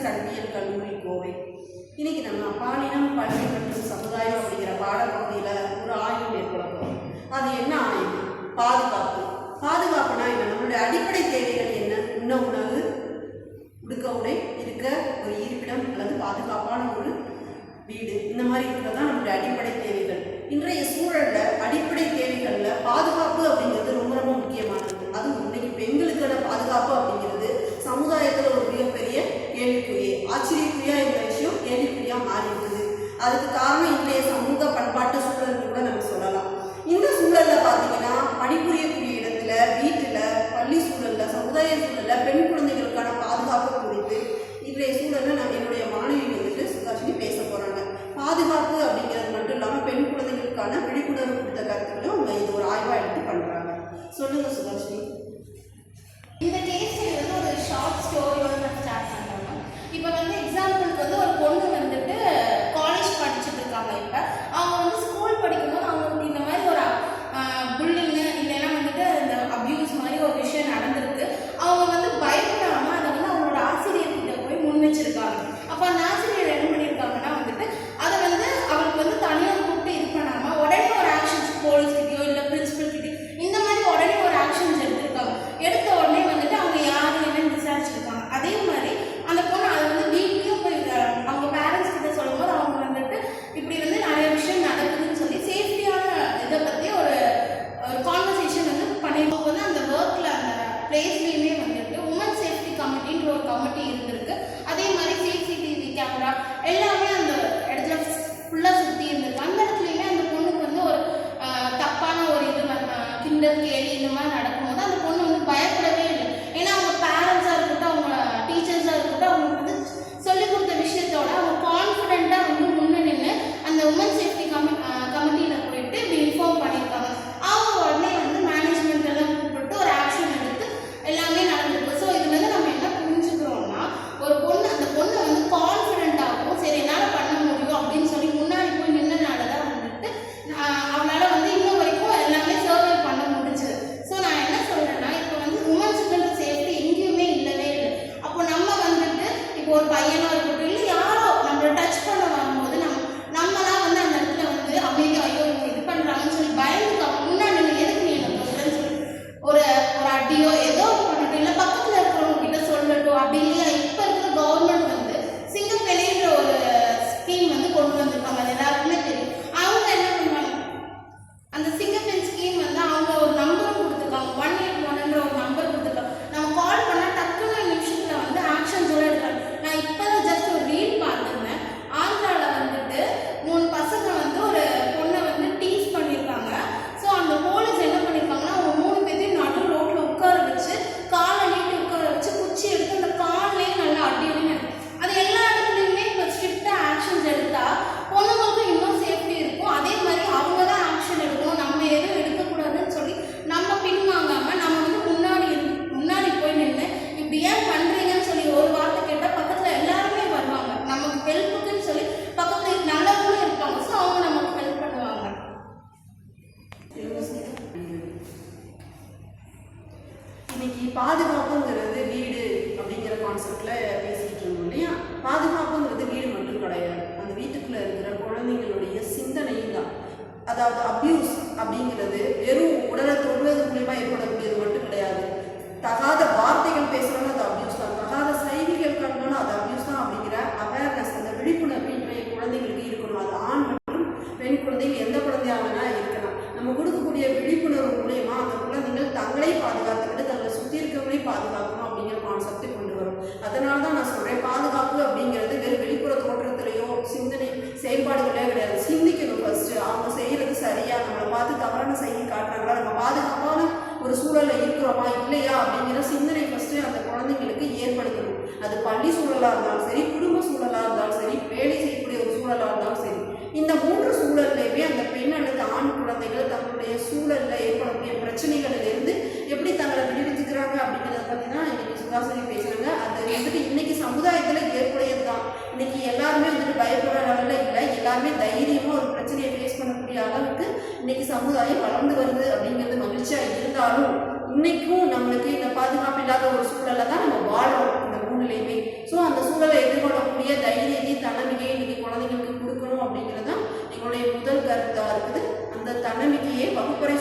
கல்வியியல் கல்லூரி கோவை. இன்னைக்கு நம்ம பாலினம் கல்வி மற்றும் சமுதாயம் அப்படிங்கிற பாடப்பகுதியில் ஒரு ஆய்வு மேற்கொள்ள போகிறோம். அது என்ன ஆய்வு? பாதுகாப்பு. பாதுகாப்புனா என்ன? நம்மளுடைய அடிப்படை தேவைகள் என்ன? உண்ண உணவு, உடுக்க உடை, இருக்க ஒரு இருப்பிடம் அல்லது பாதுகாப்பான ஒரு வீடு, இந்த மாதிரி இருக்கிறது தான் நம்மளுடைய அடிப்படை தேவைகள். இன்றைய சூழலில் அடிப்படை தேவைகளில் பாதுகாப்பு அப்படிங்கிறது ரொம்ப ரொம்ப முக்கியமானது. அதுவும் இன்னைக்கு பெண்களுக்கான பாதுகாப்பு அப்படிங்கிறது சமுதாயத்தில் ஒரு மிகப்பெரிய கேள்விக்குரிய ஆச்சரியக்குறியா இந்த விஷயம் கேள்விக்குறியா மாறி இருக்குது. அதுக்கு காரணம் இன்றைய சமூக பண்பாட்டு சூழல் கூட நம்ம சொல்லலாம். இந்த சூழலில் பார்த்தீங்கன்னா பணிபுரியக்கூடிய இடத்துல, வீட்டில், பள்ளி சூழலில், சமுதாய சூழலில் பெண் குழந்தைகளுக்கான பாதுகாப்பு குறித்து இன்றைய சூழலில் நான் என்னுடைய மாணவி சுகாஷினி பேச போகிறாங்க. பாதுகாப்பு அப்படிங்கிறது மட்டும் இல்லாமல் பெண் குழந்தைகளுக்கான விழிப்புணர்வு கொடுத்த கருத்துக்களும் அவங்க இது ஒரு ஆய்வாக எடுத்து பண்ணுறாங்க. சொல்லுங்க சுகாஷினி. இந்த கேஸ் வந்து ஒரு ஷார்ட் ஸ்டோரியோட நான் ஸ்டார்ட் பண்ணுறேன். இப்போ வந்து எக்ஸாம்பிளுக்கு வந்து ஒரு பொண்ணு வந்துட்டு காலேஜ் படிச்சுட்டு இருக்காங்க. இப்போ அவங்க வந்து ஸ்கூல் படிக்கும்போது அவங்களுக்கு இந்த மாதிரி ஒரு புல்லிங்கு இல்லைன்னா வந்துட்டு இந்த அப்யூஸ் மாதிரி ஒரு விஷயம் நடந்திருக்கு. அவங்க வந்து பயப்படாமல் அதை வந்து அவங்களோட ஆசிரியர்கிட்ட போய் முன் வச்சிருக்காங்க. அப்போ அந்த ஆசிரியர் என்ன பண்ணியிருக்காங்கன்னா வந்துட்டு அதை வந்து அவருக்கு வந்து தனியாக கூப்பிட்டு இது பண்ணாமல் உடனே ஒரு ஆக்ஷன்ஸ் போலீஸ்கிட்டயோ இல்லை பிரின்சிபல் கிட்டயோ இந்த மாதிரி உடனே ஒரு ஆக்ஷன்ஸ் எடுத்திருக்காங்க. எடுத்த உடனே வந்துட்டு அவங்க யாரு என்னன்னு விசாரிச்சிருக்காங்க. அதே மாதிரி அந்த பொண்ணு அதை வந்து வீட்லேயும் போய் அவங்க பேரண்ட்ஸ் கிட்ட சொல்லும் போது அவங்க வந்துட்டு இப்படி வந்து நிறைய விஷயம் நடக்குதுன்னு சொல்லி சேஃப்டியான இதை பற்றி ஒரு கான்வர்சேஷன் வந்து பண்ணியிருக்கோம். வந்து அந்த ஒர்க்கில் அந்த பிளேஸ்லேயுமே வந்துட்டு உமன் சேஃப்டி கமிட்டின்ற ஒரு கமிட்டி இருந்திருக்கு. அதே மாதிரி சிசிடிவி கேமரா எல்லாமே அந்த இடத்துல ஃபுல்லாக சுற்றி இருந்திருக்கு. அந்த இடத்துலையுமே அந்த பொண்ணுக்கு வந்து ஒரு தப்பான ஒரு இது கிண்டல் கேலி இந்த மாதிரி நடக்கும்போது அந்த பொண்ணு வந்து பயப்படவே இல்லை. ஏன்னா அவங்க பேரண்ட்ஸாக இருக்கட்டும், அவங்க டீச்சர்ஸாக இருக்கட்டும், அவங்க வந்து சொல்லிக் கொடுத்த விஷயத்தோட அவங்க கான்ஃபிடென்ட்டாக வந்து முன்னே நின்று அந்த உமன் சேஃப்டி கமிட்டியில் போயிட்டு இப்படி இன்ஃபார்ம் பண்ணியிருக்காங்க. அவங்க உடனே வந்து மேனேஜ்மெண்ட் எல்லாம் கூப்பிட்டு ஒரு ஆக்ஷன் எடுத்து எல்லாமே நடந்திருக்கு. ஸோ இதுல இருந்து நம்ம என்ன புரிஞ்சுக்கிறோம்னா, ஒரு பொண்ணு அந்த பொண்ணு வந்து கான்ஃபிடென்ட்டாகவும் சரி என்னால் பண்ண முடியும் அப்படின்னு சொல்லி முன்னாடி போய் நின்றனால தான் வந்துட்டு அவளால் வந்து இன்னும் வரைக்கும் எல்லாமே சர்வை பண்ண முடிஞ்சது. ஸோ நான் என்ன சொல்கிறேன்னா, இப்போ வந்து உமன்ஸுக்குன்ற சேஃப்டி எங்கேயுமே இல்லவே இல்லை. அப்போ நம்ம வந்துட்டு இப்போ ஒரு பையனோ இருக்கட்டும் இல்லை யாரோ நம்மளை டச் பண்ண வரும்போது நம்மளாம் வந்து அந்த இடத்துல வந்து அமைதி ஐயோ இவங்க இது பண்ணுறாங்கன்னு சொல்லி பயந்துக்க முன்னாடி எதுக்கு நீ என்ன சொல்கிறேன்னு சொல்லி ஒரு அடியோ ஏதோ பண்ணட்டும் இல்லை பக்கத்தில் இருக்கிறவங்க கிட்ட சொல்லட்டும். அப்படி இல்லையா இப்போ இருக்கிற கவர்மெண்ட் வந்து சிங்கப்பெளின்ற ஒரு ஸ்கீம் வந்து கொண்டு வந்திருக்காங்க. அது எல்லாருக்குமே தெரியும். அவங்க என்ன பண்ணுவாங்க, அந்த சிங்கப்பெண் ஸ்கீம் வந்து அவங்க ஒரு நம்பரும் கொடுத்துருக்காங்க. 181 ஒரு நம்பர் கொடுத்துருக்காங்க. நம்ம கால் பண்ணால் டக்குன்னு நிமிஷத்தில் வந்து ஆக்ஷன்ஸோட இருக்காங்க. நான் இப்போ தான் ஜஸ்ட் ஒரு ரீல் பார்த்துருந்தேன். ஆந்திராவில் வந்துட்டு 3 பசங்க வந்து ஒரு பொண்ணை வந்து டீஸ் பண்ணியிருக்காங்க. ஸோ அந்த போலீஸ் என்ன பண்ணியிருக்காங்கன்னா அவங்க 3 பேர்த்தையும் நடு ரோட்டில் உட்கார வச்சு காலை நீட்டி உட்கார வச்சு குச்சி எடுத்து அந்த கால்லேயே நல்லா அடியுன்னு அது எல்லா இடத்துலையுமே இப்போ ஸ்ட்ரிக்டாக ஆக்ஷன்ஸ் எடுத்தால் பொண்ணுங்களுக்கும் இன்னும் சேஃப்டி இருக்கும். அதே மாதிரி அவங்க தான் ஆக்ஷன் எடுக்கணும், நம்ம எதுவும் எடுக்கக்கூடாதுன்னு சொல்லி நம்ம பின்வாங்காமல் நம்ம வந்து முன்னாடி போய் நின்று இப்படி ஏன் பண்ணுறீங்கன்னு சொல்லி ஒரு வார்த்தை கேட்டால் பக்கத்தில் எல்லாருமே வருவாங்க. நமக்கு ஹெல்ப்புக்குன்னு சொல்லி பக்கத்தில் நல்லவங்களும் இருப்பாங்க. ஸோ அவங்க நமக்கு ஹெல்ப் பண்ணுவாங்க. இன்னைக்கு பாதுகாப்புங்கிறது வீடு அப்படிங்கிற கான்செப்ட்ல பேசிக்கிட்டு இருந்தோம் இல்லையா? பாதுகாப்புங்கிறது வீடு மட்டும் கிடையாது, அந்த வீட்டுக்குள்ள இருக்கிற குழந்தைங்களுடைய சிந்தனையும் தான். அதாவது அப்யூஸ் அப்படிங்கிறது வெறும் உடலை தொடுவது மூலியமா ஏற்படக்கூடியது மட்டும் கிடையாது. தகாத வார்த்தைகள் பேசுறோம்னா அது அப்யூஸ் தான், தகாத சைகைகள் கண்டோம்னா அது அப்யூஸ் தான் அப்படிங்கிற அவேர்னஸ், அந்த விழிப்புணர்வு இன்றைய குழந்தைகளுக்கு இருக்கணும். அது ஆண் மற்றும் பெண் குழந்தைகள் எந்த குழந்தையாகனா இருக்கலாம். நம்ம கொடுக்கக்கூடிய விழிப்புணர்வு மூலயமா அந்த குழந்தைகள் தங்களை பாதுகாத்துக்கிட்டு தங்களை சுற்றி இருக்கவங்களே பாதுகாக்கணும் அப்படிங்கிற கான்செப்டை கொண்டு வரும். அதனால தான் நான் சொல்கிறேன், பாதுகாப்பு அப்படிங்கிறது வெறும் வெளிப்புற தோற்றத்திலையோ சிந்தனை செயல்பாடுகளே கிடையாது. சிந்திக்கணும் ஃபர்ஸ்ட்டு. அவங்க செய்கிறது சரியா, நம்மளை பார்த்து தவறான செய்தி காட்டுறாங்களா, நம்ம பாதுகாப்பான ஒரு சூழலில் இருக்கிறோமா இல்லையா அப்படிங்கிற சிந்தனை ஃபர்ஸ்ட்டு அந்த குழந்தைங்களுக்கு ஏற்படுத்தணும். அது பள்ளி சூழலாக இருந்தாலும் சரி, குடும்ப சூழலாக இருந்தாலும் சரி, வேலை செய்யக்கூடிய ஒரு சூழலாக இருந்தாலும் சரி, இந்த 3 சூழல்லையுமே அந்த பெண் அல்லது ஆண் குழந்தைகள் தங்களுடைய சூழலில் ஏற்படக்கூடிய பிரச்சனைகளிலிருந்து எப்படி தங்களை விடுவிச்சுக்கிறாங்க அப்படிங்கிறத பற்றி தான் இன்னைக்கு சுகாசினி பேசுகிறாங்க. அது வந்துட்டு இன்னைக்கு சமுதாயத்தில் ஏற்புடையது தான். இன்னைக்கு எல்லாருமே வந்துட்டு பயப்படுற லெவலில் இல்லை, எல்லாருமே தைரியமாக ஒரு பிரச்சனையை ஃபேஸ் பண்ணக்கூடிய அளவுக்கு இன்னைக்கு சமுதாயம் வளர்ந்து வருது அப்படிங்கிறது மகிழ்ச்சியாக இருந்தாலும் இன்னைக்கும் நம்மளுக்கு இந்த பாதுகாப்பு இல்லாத ஒரு சூழலில் தான் நம்ம வாழறோம் இந்த 3லையுமே. ஸோ அந்த சூழலை எதிர்கொள்ள இருக்கக்கூடிய தைரியத்தையும் தன்னம்பிக்கையை இன்னைக்கு குழந்தைங்களுக்கு கொடுக்கணும் அப்படிங்கிறது தான் எங்களுடைய முதல் கருத்தாக இருக்குது. அந்த தன்னம்பிக்கையை வகுப்பறை